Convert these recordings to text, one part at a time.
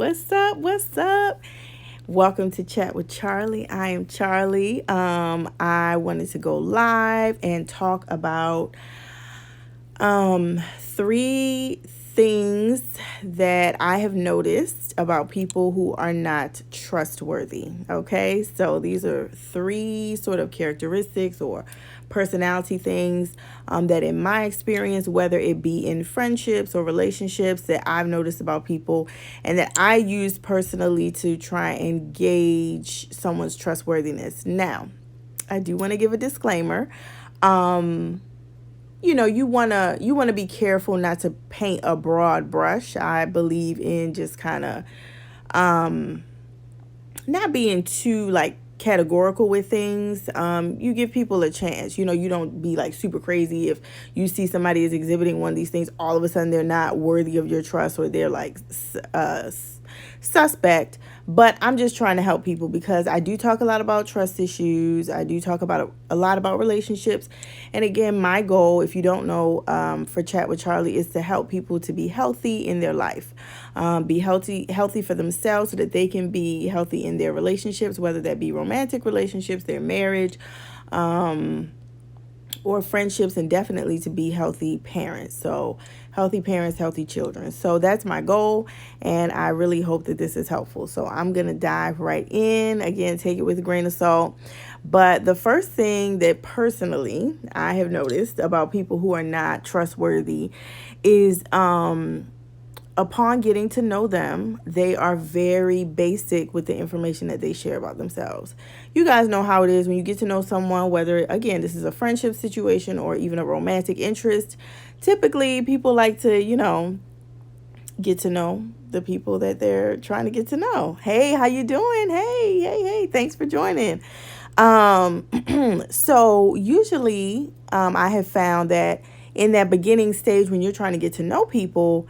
What's up? What's up? Welcome to Chat with Charlie. I am Charlie. I wanted to go live and talk about three things that I have noticed about people who are not trustworthy. Okay, so these are three sort of characteristics or personality things that, in my experience, whether it be in friendships or relationships, that I've noticed about people and that I use personally to try and gauge someone's trustworthiness. Now, I do want to give a disclaimer. You wanna be careful not to paint a broad brush. I believe in just kind of not being too like categorical with things. You give people a chance. You don't be like super crazy if you see somebody is exhibiting one of these things. All of a sudden, they're not worthy of your trust or they're like suspect. But I'm just trying to help people because I do talk a lot about trust issues. I do talk about a lot about relationships. And again, my goal, if you don't know, for Chat with Charlie, is to help people to be healthy in their life, be healthy for themselves so that they can be healthy in their relationships, whether that be romantic relationships, their marriage, or friendships, and definitely to be healthy parents. So healthy parents, healthy children. So that's my goal, and I really hope that this is helpful. So I'm going to dive right in. Again, take it with a grain of salt. But the first thing that personally I have noticed about people who are not trustworthy is upon getting to know them, they are very basic with the information that they share about themselves. You guys know how it is when you get to know someone, whether, again, this is a friendship situation or even a romantic interest. Typically, people like to, get to know the people that they're trying to get to know. Hey, how you doing? Hey, thanks for joining. So usually, I have found that in that beginning stage when you're trying to get to know people,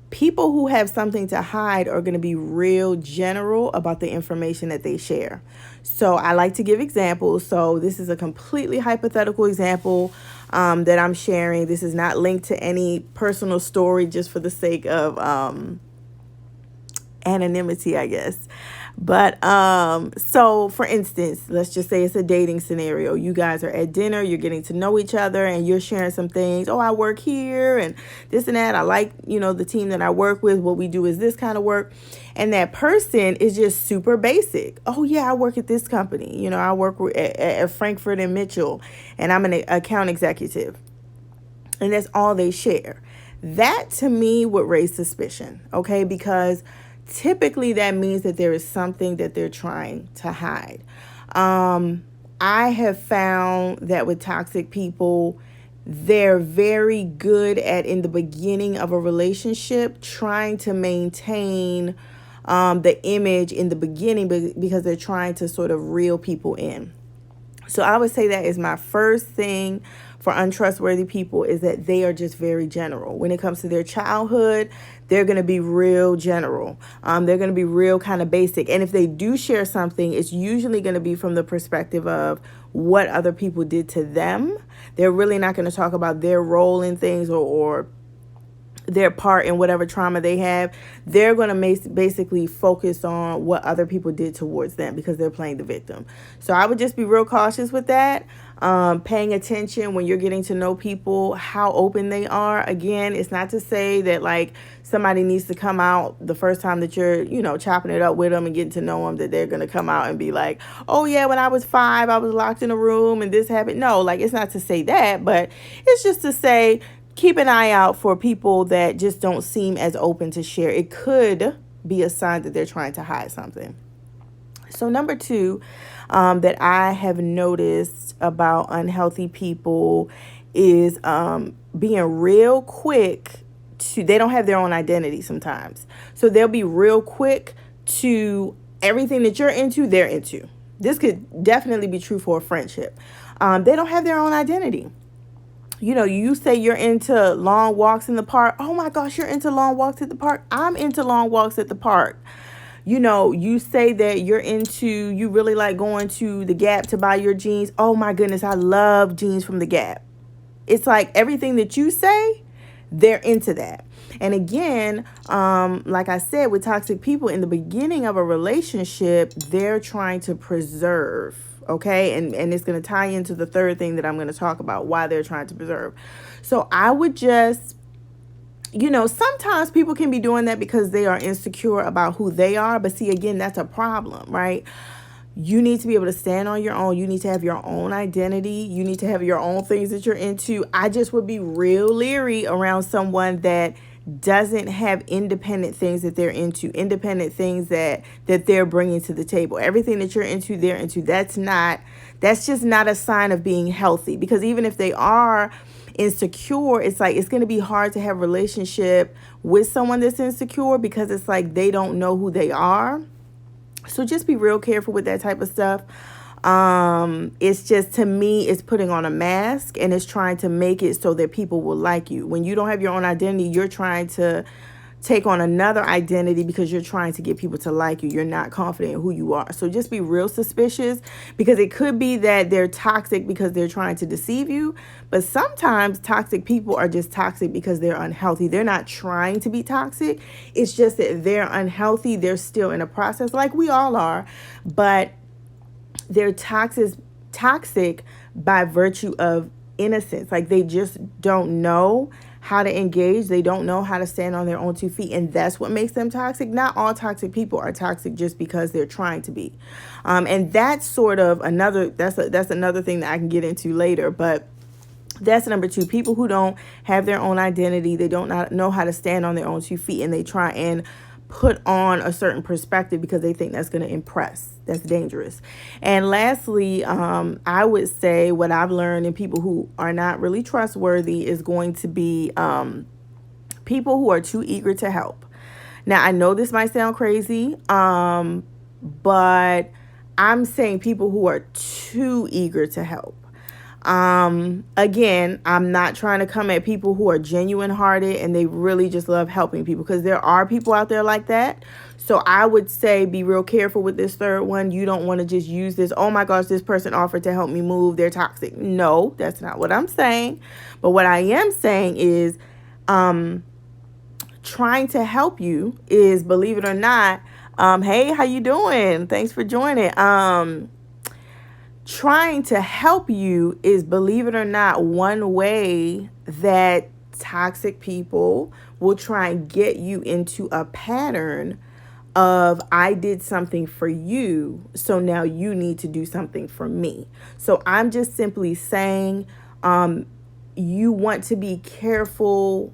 people who have something to hide are going to be real general about the information that they share. So I like to give examples. So this is a completely hypothetical example that I'm sharing. This is not linked to any personal story, just for the sake of anonymity, I guess. But so for instance, let's just say it's a dating scenario. You guys are at dinner, you're getting to know each other, and you're sharing some things. Oh, I work here and this and that. I like, the team that I work with. What we do is this kind of work. And that person is just super basic. Oh yeah, I work at this company. I work at Frankfurt and Mitchell, and I'm an account executive. And that's all they share. That to me would raise suspicion, okay? Because typically that means that there is something that they're trying to hide. I have found that with toxic people, they're very good at, in the beginning of a relationship, trying to maintain the image in the beginning because they're trying to sort of reel people in. So I would say that is my first thing for untrustworthy people, is that they are just very general. When it comes to their childhood, they're going to be real general. They're going to be real kind of basic. And if they do share something, it's usually going to be from the perspective of what other people did to them. They're really not going to talk about their role in things or their part in whatever trauma they have. They're going to basically focus on what other people did towards them because they're playing the victim. So I would just be real cautious with that. Paying attention when you're getting to know people, how open they are. Again, it's not to say that like somebody needs to come out the first time that you're, chopping it up with them and getting to know them, that they're going to come out and be like, oh yeah, when I was 5, I was locked in a room and this happened. No, like it's not to say that, but it's just to say, keep an eye out for people that just don't seem as open to share. It could be a sign that they're trying to hide something. So number 2, that I have noticed about unhealthy people is being real quick to, they don't have their own identity sometimes. So they'll be real quick to everything that you're into, they're into. This could definitely be true for a friendship. They don't have their own identity. You say you're into long walks in the park. Oh my gosh, you're into long walks at the park. I'm into long walks at the park. You say that you really like going to the Gap to buy your jeans. Oh my goodness, I love jeans from the Gap. It's like everything that you say, they're into that. And again, like I said, with toxic people in the beginning of a relationship, they're trying to preserve. Okay. And it's going to tie into the third thing that I'm going to talk about, why they're trying to preserve. So I would just, sometimes people can be doing that because they are insecure about who they are. But see, again, that's a problem, right? You need to be able to stand on your own. You need to have your own identity. You need to have your own things that you're into. I just would be real leery around someone that doesn't have independent things that they're into, independent things that they're bringing to the table. Everything that you're into, they're into. That's just not a sign of being healthy, because even if they are insecure, it's like it's going to be hard to have a relationship with someone that's insecure, because it's like they don't know who they are. So just be real careful with that type of stuff. It's just, to me, it's putting on a mask, and it's trying to make it so that people will like you. When you don't have your own identity, you're trying to take on another identity because you're trying to get people to like you. You're not confident in who you are. So just be real suspicious, because it could be that they're toxic because they're trying to deceive you. But sometimes toxic people are just toxic because they're unhealthy. They're not trying to be toxic. It's just that they're unhealthy. They're still in a process, like we all are, but they're toxic by virtue of innocence. Like they just don't know how to engage. They don't know how to stand on their own 2 feet. And that's what makes them toxic. Not all toxic people are toxic just because they're trying to be. And that's sort of that's another thing that I can get into later. But that's number 2. People who don't have their own identity. They don't know how to stand on their own 2 feet. And they try and put on a certain perspective because they think that's going to impress. That's dangerous. And lastly, I would say what I've learned in people who are not really trustworthy is going to be people who are too eager to help. Now, I know this might sound crazy, but I'm saying people who are too eager to help. Again, I'm not trying to come at people who are genuine hearted and they really just love helping people, because there are people out there like that. So I would say be real careful with this third one. You don't want to just use this, oh my gosh, this person offered to help me move, they're toxic. No, that's not what I'm saying. But what I am saying is, trying to help you is, believe it or not, hey, how you doing? Thanks for joining. Trying to help you is, believe it or not, one way that toxic people will try and get you into a pattern of, I did something for you, so now you need to do something for me. So I'm just simply saying, you want to be careful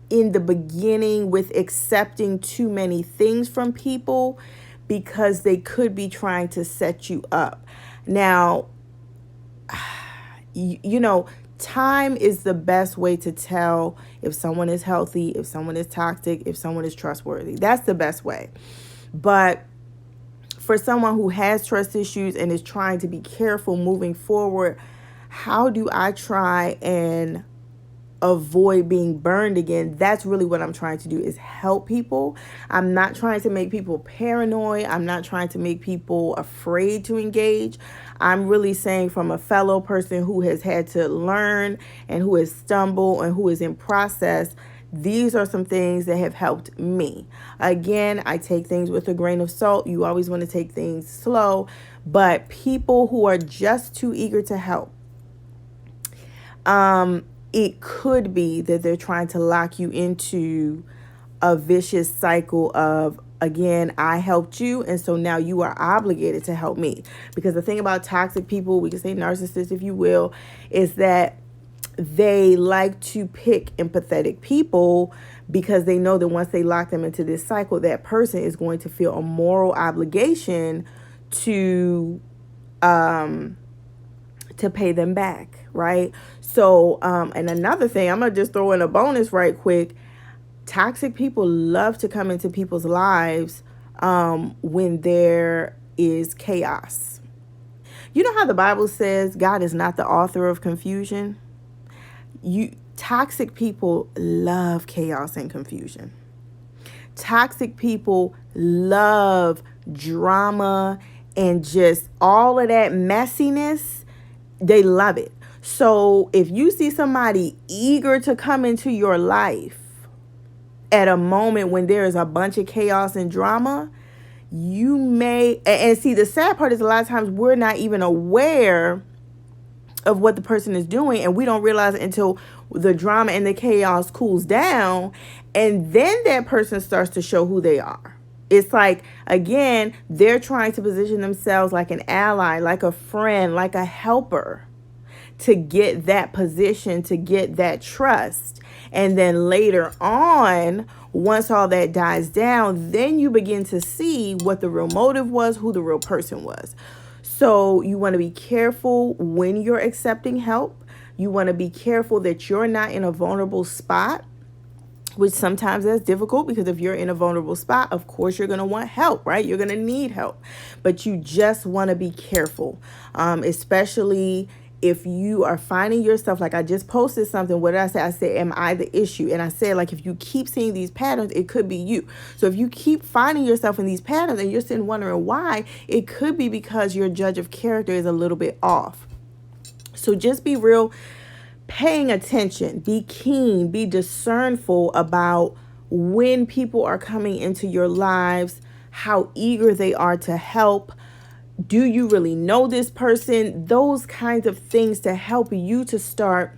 in the beginning with accepting too many things from people, because they could be trying to set you up. Now, time is the best way to tell if someone is healthy, if someone is toxic, if someone is trustworthy. That's the best way. But for someone who has trust issues and is trying to be careful moving forward, how do I try and avoid being burned again? That's really what I'm trying to do, is help people. I'm not trying to make people paranoid. I'm not trying to make people afraid to engage. I'm really saying, from a fellow person who has had to learn and who has stumbled and who is in process, these are some things that have helped me. Again, I take things with a grain of salt. You always want to take things slow. But people who are just too eager to help, it could be that they're trying to lock you into a vicious cycle of, again, I helped you, and so now you are obligated to help me. Because the thing about toxic people, we can say narcissists if you will, is that they like to pick empathetic people, because they know that once they lock them into this cycle, that person is going to feel a moral obligation to pay them back, right? So, and another thing, I'm going to just throw in a bonus right quick. Toxic people love to come into people's lives when there is chaos. You know how the Bible says God is not the author of confusion? Toxic people love chaos and confusion. Toxic people love drama and just all of that messiness. They love it. So if you see somebody eager to come into your life at a moment when there is a bunch of chaos and drama, you may, and see, the sad part is a lot of times we're not even aware of what the person is doing, and we don't realize it until the drama and the chaos cools down, and then that person starts to show who they are. It's like, again, they're trying to position themselves like an ally, like a friend, like a helper, to get that position, to get that trust. And then later on, once all that dies down, then you begin to see what the real motive was, who the real person was. So you want to be careful when you're accepting help. You want to be careful that you're not in a vulnerable spot, which sometimes that's difficult, because if you're in a vulnerable spot, of course you're going to want help, right? You're going to need help, but you just want to be careful, especially if you are finding yourself, like I just posted something. What did I say? I said, am I the issue? And I said, like, if you keep seeing these patterns, it could be you. So if you keep finding yourself in these patterns and you're sitting wondering why, it could be because your judge of character is a little bit off. So just be real, paying attention, be keen, be discernful about when people are coming into your lives, how eager they are to help. Do you really know this person? Those kinds of things to help you to start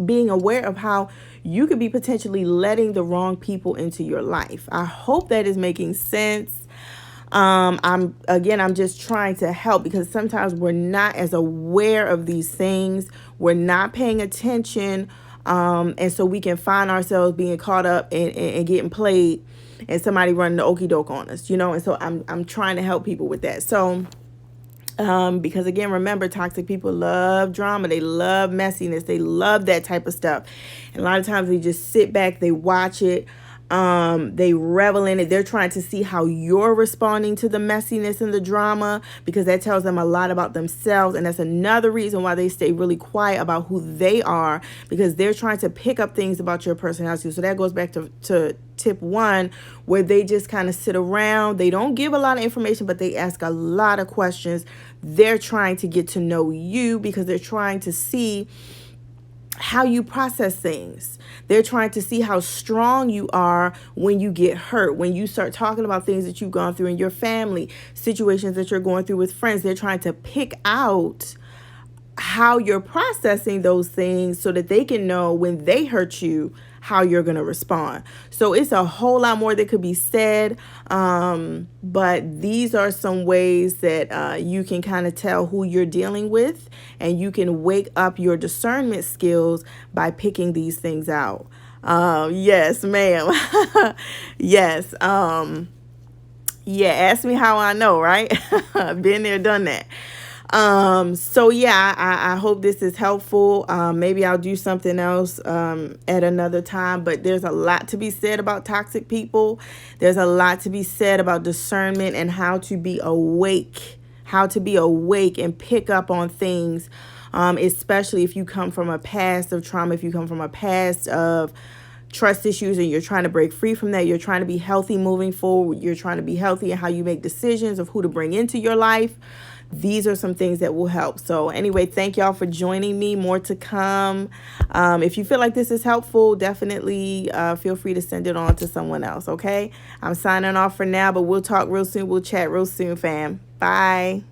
being aware of how you could be potentially letting the wrong people into your life. I hope that is making sense. I'm just trying to help, because sometimes we're not as aware of these things. We're not paying attention. And so we can find ourselves being caught up and getting played, and somebody running the okie doke on us, and so I'm trying to help people with that. So, because again, remember, toxic people love drama. They love messiness. They love that type of stuff. And a lot of times they just sit back, they watch it. They revel in it. They're trying to see how you're responding to the messiness and the drama, because that tells them a lot about themselves. And that's another reason why they stay really quiet about who they are, because they're trying to pick up things about your personality. So that goes back to tip 1, where they just kind of sit around. They don't give a lot of information, but they ask a lot of questions. They're trying to get to know you, because they're trying to see how you process things. They're trying to see how strong you are when you get hurt, when you start talking about things that you've gone through in your family, situations that you're going through with friends. They're trying to pick out how you're processing those things so that they can know when they hurt you, how you're going to respond. So it's a whole lot more that could be said. But these are some ways that you can kind of tell who you're dealing with, and you can wake up your discernment skills by picking these things out. Yes, ma'am. Yes. Yeah, ask me how I know, right? Been there, done that. So yeah, I hope this is helpful. Maybe I'll do something else, at another time, but there's a lot to be said about toxic people. There's a lot to be said about discernment and how to be awake and pick up on things. Especially if you come from a past of trauma, if you come from a past of trust issues and you're trying to break free from that, you're trying to be healthy moving forward, you're trying to be healthy in how you make decisions of who to bring into your life. These are some things that will help. So anyway, thank y'all for joining me. More to come. If you feel like this is helpful, definitely feel free to send it on to someone else, okay? I'm signing off for now, but we'll talk real soon. We'll chat real soon, fam. Bye.